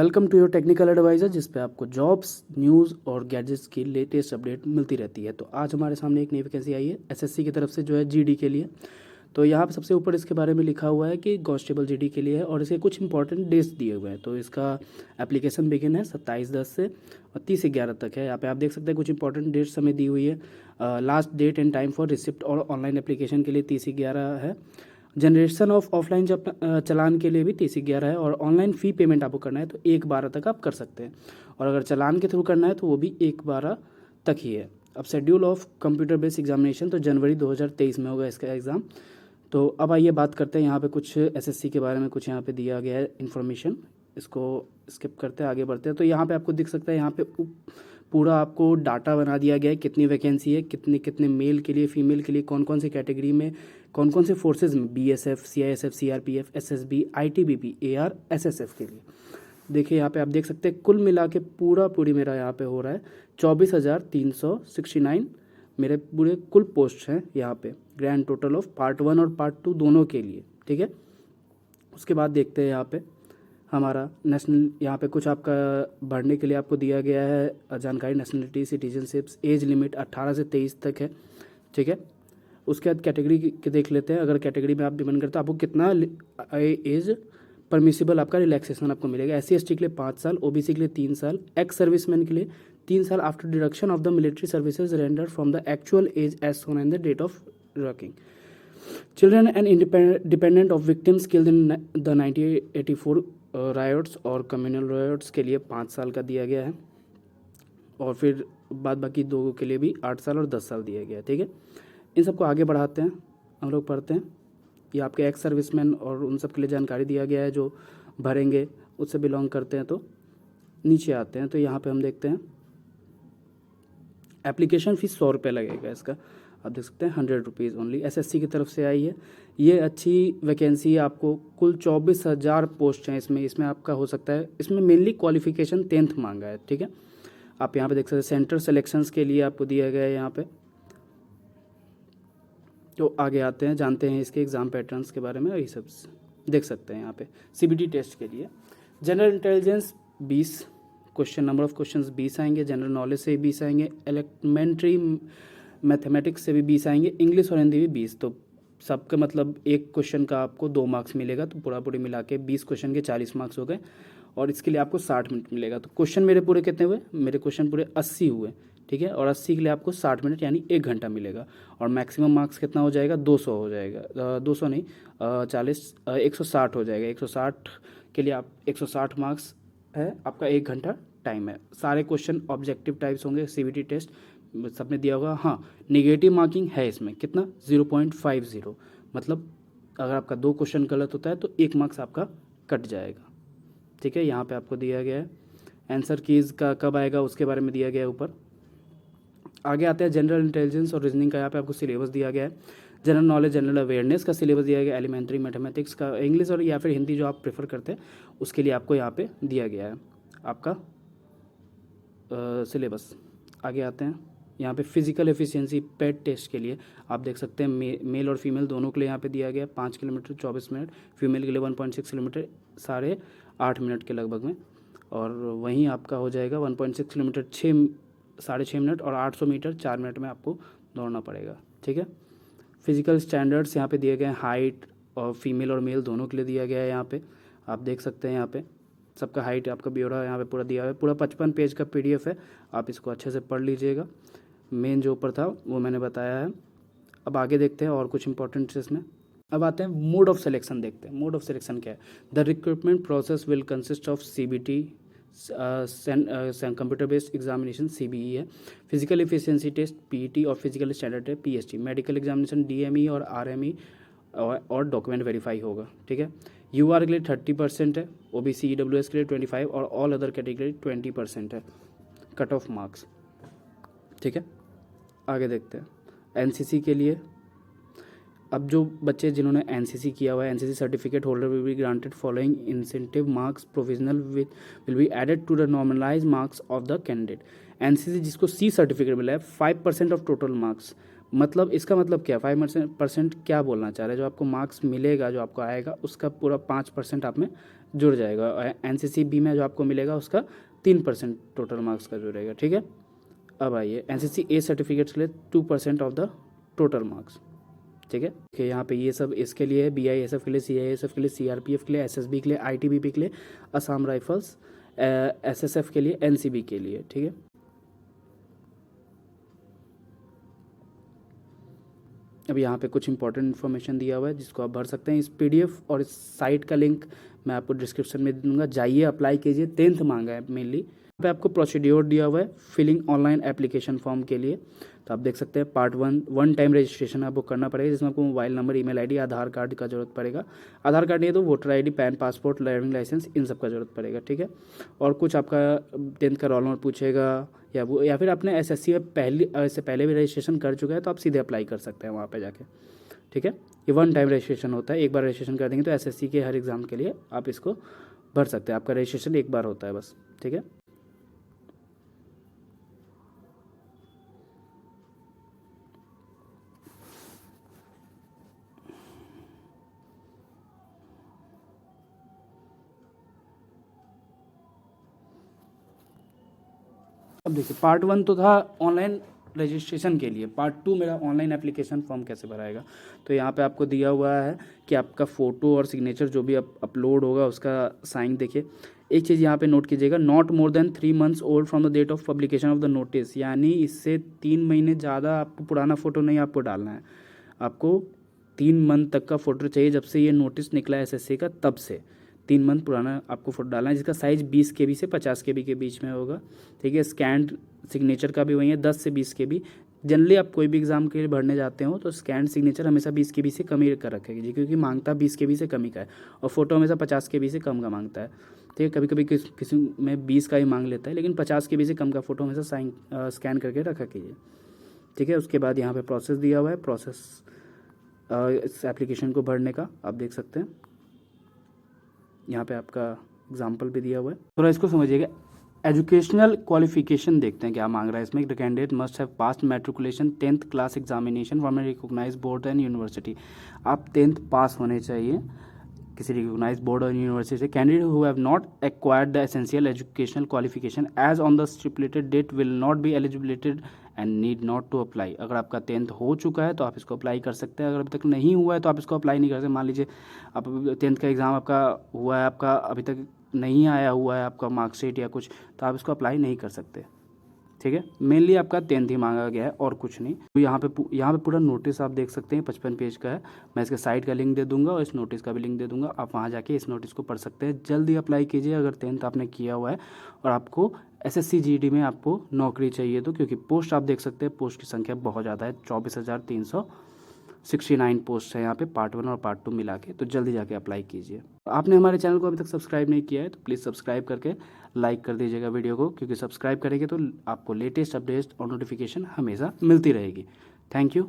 Welcome to your technical adviser, जिस पे आपको जॉब्स, न्यूज़ और गैजेट्स की लेटेस्ट अपडेट मिलती रहती है। तो आज हमारे सामने एक नई वैकेंसी आई है एसएससी की तरफ से, जो है जीडी के लिए। तो यहाँ पे सबसे ऊपर इसके बारे में लिखा हुआ है कि कांस्टेबल जीडी के लिए है और इसके कुछ इंपॉर्टेंट डेट्स दिए हुए हैं। तो इसका एप्लीकेशन बिगिन है 27/10 से और 30/11 तक है। यहाँ पे आप देख सकते हैं कुछ इंपॉर्टेंट डेट्स हमें दी हुई है। Last date and time for receipt और ऑनलाइन एप्लीकेशन के लिए 30/11 है। जनरेशन ऑफ ऑफलाइन जब चालान के लिए भी 30/11 है और ऑनलाइन फ़ी पेमेंट आपको करना है तो 1/12 तक आप कर सकते हैं, और अगर चालान के थ्रू करना है तो वो भी 1/12 तक ही है। अब schedule of computer based examination तो जनवरी 2023 में होगा इसका एग्ज़ाम। तो अब आइए बात करते हैं यहाँ पे कुछ एसएससी के बारे में, कुछ यहाँ पे दिया गया है इन्फॉर्मेशन। इसको स्किप करते हैं, आगे बढ़ते हैं। तो यहाँ पे आपको दिख सकता है, यहाँ पे पूरा आपको डाटा बना दिया गया है, कितनी वैकेंसी है, कितने कितने मेल के लिए, फीमेल के लिए, कौन कौन सी कैटेगरी में, कौन कौन से फोर्सेज में, BSF, CISF, CRPF, SSB, ITBP, AR, SSF के लिए। देखिए यहाँ पे आप देख सकते हैं कुल मिला के पूरी मेरा यहाँ पे हो रहा है 24,369 मेरे पूरे कुल पोस्ट हैं यहाँ पे, ग्रैंड टोटल ऑफ पार्ट 1 और पार्ट 2 दोनों के लिए। ठीक है, उसके बाद देखते हैं यहाँ पे हमारा नेशनल, यहाँ पे कुछ आपका भरने के लिए आपको दिया गया है जानकारी। नेशनलिटी, सिटीजनशिप्स, एज लिमिट 18 से 23 तक है। ठीक है, उसके बाद कैटेगरी के देख लेते हैं। अगर कैटेगरी में आप डिपेंड करते हैं आपको कितना एज परमिसिबल आपका रिलैक्सेशन आपको मिलेगा। SC/ST के लिए 5 साल, OBC के लिए 3 साल, एक्स सर्विसमैन के लिए 3 साल after deduction of the military services render from the actual age as soon in the date of working. Children and dependent of victims killed in the 1984 riots और कम्युनल रायोट्स के लिए 5 साल का दिया गया है, और फिर बाद बाकी दो के लिए भी 8 साल और 10 साल दिया गया है। ठीक है, इन सबको आगे बढ़ाते हैं, हम लोग पढ़ते हैं। ये आपके एक्स सर्विसमैन और उन सब के लिए जानकारी दिया गया है जो भरेंगे, उससे बिलोंग करते हैं। तो नीचे आते हैं, तो यहाँ पे हम देखते हैं एप्लीकेशन फ़ीस 100 रुपये लगेगा इसका। आप देख सकते हैं 100 रुपीज़ ओनली। एसएससी की तरफ से आई है ये अच्छी वैकेंसी। आपको कुल 24,000 पोस्ट हैं इसमें आपका हो सकता है, इसमें मेनली क्वालिफिकेशन 10th मांगा है। ठीक है, आप यहाँ पे देख सकते हैं सेंटर सिलेक्शंस के लिए आपको दिया गया है यहाँ पे। तो आगे आते हैं, जानते हैं इसके एग्ज़ाम पैटर्न्स के बारे में, यही सब देख सकते हैं यहाँ पे। CBT टेस्ट के लिए general intelligence 20 question, number of questions 20 आएंगे। जनरल नॉलेज से 20 आएंगे, एलिमेंट्री मैथमेटिक्स से भी 20 आएंगे, इंग्लिश और हिंदी भी 20। तो सबका मतलब एक क्वेश्चन का आपको 2 मार्क्स मिलेगा, तो पूरी मिला के 20 क्वेश्चन के 40 मार्क्स हो गए, और इसके लिए आपको 60 मिनट मिलेगा। तो क्वेश्चन मेरे पूरे कितने हुए, मेरे क्वेश्चन पूरे 80 हुए। ठीक है, और 80 के लिए आपको 60 मिनट यानी 1 घंटा मिलेगा, और मैक्सिमम मार्क्स कितना हो जाएगा, 200 हो जाएगा। 200 नहीं, 160 हो जाएगा। 160 के लिए आप 160 मार्क्स है, आपका 1 घंटा टाइम है। सारे क्वेश्चन ऑब्जेक्टिव टाइप्स होंगे। CBT टेस्ट सब में दिया होगा। हाँ, नेगेटिव मार्किंग है इसमें, कितना, 0.50। मतलब अगर आपका 2 क्वेश्चन गलत होता है तो 1 मार्क्स आपका कट जाएगा। ठीक है, यहाँ पे आपको दिया गया है। आंसर कीज़ का कब आएगा उसके बारे में दिया गया है ऊपर। आगे आते हैं जनरल इंटेलिजेंस और रीजनिंग का, यहाँ पे आपको सिलेबस दिया गया है। जनरल नॉलेज, जनरल अवेयरनेस का सिलेबस दिया गया है। एलिमेंट्री मैथमेटिक्स का, इंग्लिश और या फिर हिंदी जो आप प्रेफर करते हैं उसके लिए आपको यहाँ पे दिया गया है आपका सिलेबस। आगे आते हैं, यहाँ पे फिजिकल एफिशिएंसी पेट टेस्ट के लिए आप देख सकते हैं मेल और फीमेल दोनों के लिए यहाँ पे दिया गया है 5 किलोमीटर 24 मिनट, फीमेल के लिए 1.6 किलोमीटर 8.5 मिनट के लगभग में, और वहीं आपका हो जाएगा 1.6 किलोमीटर 6.5 मिनट, और 800 मीटर 4 मिनट में आपको दौड़ना पड़ेगा। ठीक है, फिजिकल स्टैंडर्ड्स यहाँ पे दिए गए हैं, हाइट और फीमेल और मेल दोनों के लिए दिया गया है। यहाँ पे आप देख सकते हैं, यहाँ पे सबका हाइट आपका ब्यौरा यहाँ पे पूरा दिया हुआ है। पूरा 55 पेज का PDF है, आप इसको अच्छे से पढ़ लीजिएगा। मेन जो ऊपर था वो मैंने बताया है। अब आगे देखते हैं और कुछ इंपॉर्टेंट इसमें। अब आते हैं मोड ऑफ सिलेक्शन, देखते हैं मोड ऑफ सिलेक्शन क्या है। The recruitment process will consist of CBT computer based examination CBE है, फिजिकल एफिशिएंसी टेस्ट PET और फिजिकल स्टैंडर्ड है PST, मेडिकल एग्जामिनेशन DME और RME और डॉक्यूमेंट वेरीफाई होगा। ठीक है, UR के लिए 30% है, OBC EWS के लिए 25 और ऑल अदर कैटेगरी 20% है कट ऑफ मार्क्स। ठीक है, आगे देखते हैं NCC के लिए। अब जो बच्चे जिन्होंने NCC किया हुआ है, NCC certificate holder will be granted following incentive marks provisional will be added to the normalise marks of the candidate. NCC जिसको C सर्टिफिकेट मिला है 5% ऑफ टोटल मार्क्स, मतलब इसका मतलब क्या, 5% क्या बोलना चाह रहे हैं, जो आपको मार्क्स मिलेगा, जो आपको आएगा उसका पूरा 5% आप में जुड़ जाएगा। एनसीसी बी में जो आपको मिलेगा उसका 3% टोटल मार्क्स का जुड़ेगा, ठीक है। अब आइए एनसीसी ए सर्टिफिकेट्स के लिए 2% ऑफ द टोटल मार्क्स, ठीक है। कि यहाँ पे ये सब इसके लिए है, BISF के लिए, CISF के लिए, CRPF के लिए, SSB के लिए, ITBP के लिए, असम राइफल्स, SSF के लिए, NCB के लिए, ठीक है। अब यहाँ पे कुछ इंपॉर्टेंट इन्फॉर्मेशन दिया हुआ है जिसको आप भर सकते हैं। इस PDF और इस साइट का लिंक मैं आपको डिस्क्रिप्शन में दे दूँगा, जाइए अप्लाई कीजिए। 10th मांगा है मेनली। यहाँ पे आपको प्रोसीड्योर दिया हुआ है फिलिंग ऑनलाइन एप्लीकेशन फॉर्म के लिए। तो आप देख सकते हैं पार्ट 1 टाइम रजिस्ट्रेशन आपको करना पड़ेगा, जिसमें आपको mobile number, email ID, Aadhaar card का जरूरत पड़ेगा। आधार कार्ड नहीं तो voter ID, PAN, passport, driving licence, इन सब का जरूरत पड़ेगा, ठीक है। और कुछ आपका 10th का रोल नंबर पूछेगा, या फिर आपने SSC में इससे पहले भी रजिस्ट्रेशन कर चुका है तो आप सीधे अप्लाई कर सकते हैं वहाँ पे जाके, ठीक है। ये 1 टाइम रजिस्ट्रेशन होता है, एक बार रजिस्ट्रेशन कर देंगे तो SSC के हर एग्ज़ाम के लिए आप इसको भर सकते हैं। आपका रजिस्ट्रेशन एक बार होता है बस, ठीक है। अब देखिए पार्ट 1 तो था ऑनलाइन रजिस्ट्रेशन के लिए, पार्ट 2 मेरा ऑनलाइन एप्लीकेशन फॉर्म कैसे भराएगा। तो यहाँ पे आपको दिया हुआ है कि आपका फ़ोटो और सिग्नेचर जो भी अपलोड होगा उसका साइन। देखिए एक चीज़ यहाँ पे नोट कीजिएगा, not more than 3 months old from the date of publication of the notice, यानी इससे 3 महीने ज़्यादा आपको पुराना फ़ोटो नहीं आपको डालना है। आपको 3 मंथ तक का फ़ोटो चाहिए, जब से ये नोटिस निकला है SSC का तब से 3 मंथ पुराना आपको फ़ोटो डालना है, जिसका साइज़ 20 KB से 50 KB के बीच में होगा, ठीक है। स्कैंड सिग्नेचर का भी वही है, 10 से 20 KB। जनरली आप कोई भी एग्ज़ाम के लिए भरने जाते हो तो स्कैंड सिग्नेचर हमेशा 20 KB से कम ही कर रखेगी जी, क्योंकि मांगता 20 KB से कम ही का है, और फोटो हमेशा 50 KB से कम का मांगता है, ठीक है। कभी कभी किसी में 20 का ही मांग लेता है, लेकिन 50 KB से कम का फ़ोटो हमेशा स्कैन करके रखा कीजिए, ठीक है। उसके बाद यहाँ पे प्रोसेस दिया हुआ है, प्रोसेस इस एप्लीकेशन को भरने का आप देख सकते हैं। यहाँ पे आपका एग्जाम्पल भी दिया हुआ है, थोड़ा इसको समझिएगा। एजुकेशनल क्वालिफिकेशन देखते हैं क्या मांग रहा है इसमें। The candidate must have pass matriculation 10th class examination from a recognise board and university. आप 10th पास होने चाहिए किसी रिकॉग्नाइज बोर्ड और यूनिवर्सिटी से। Candidate who have not acquired the essential educational qualification as on the stipulated date will not be eligibilitated and need not to apply. अगर आपका 10th हो चुका है तो आप इसको अप्लाई कर सकते हैं, अगर अभी तक नहीं हुआ है तो आप इसको अप्लाई नहीं कर सकते। मान लीजिए आप 10th का एग्ज़ाम आपका हुआ है, आपका अभी तक नहीं आया हुआ है आपका मार्कशीट या कुछ, तो आप इसको अप्लाई नहीं कर सकते, ठीक है। मेनली आपका 10th ही मांगा गया है और कुछ नहीं। तो यहाँ पे पूरा नोटिस आप देख सकते हैं, 55 पेज का है। मैं इसके साइट का लिंक दे दूंगा और इस नोटिस का भी लिंक दे दूंगा, आप वहाँ जाके इस नोटिस को पढ़ सकते हैं। जल्दी अप्लाई कीजिए अगर 10th आपने किया हुआ है और आपको SSC GD में आपको नौकरी चाहिए तो, क्योंकि पोस्ट आप देख सकते हैं, पोस्ट की संख्या बहुत ज़्यादा है, 24,369 पोस्ट है यहाँ पे, पार्ट 1 और पार्ट 2 मिला के। तो जल्दी जाके अप्लाई कीजिए। आपने हमारे चैनल को अभी तक सब्सक्राइब नहीं किया है तो प्लीज़ सब्सक्राइब करके लाइक कर दीजिएगा वीडियो को, क्योंकि सब्सक्राइब करेंगे तो आपको लेटेस्ट अपडेट्स और नोटिफिकेशन हमेशा मिलती रहेगी। Thank you.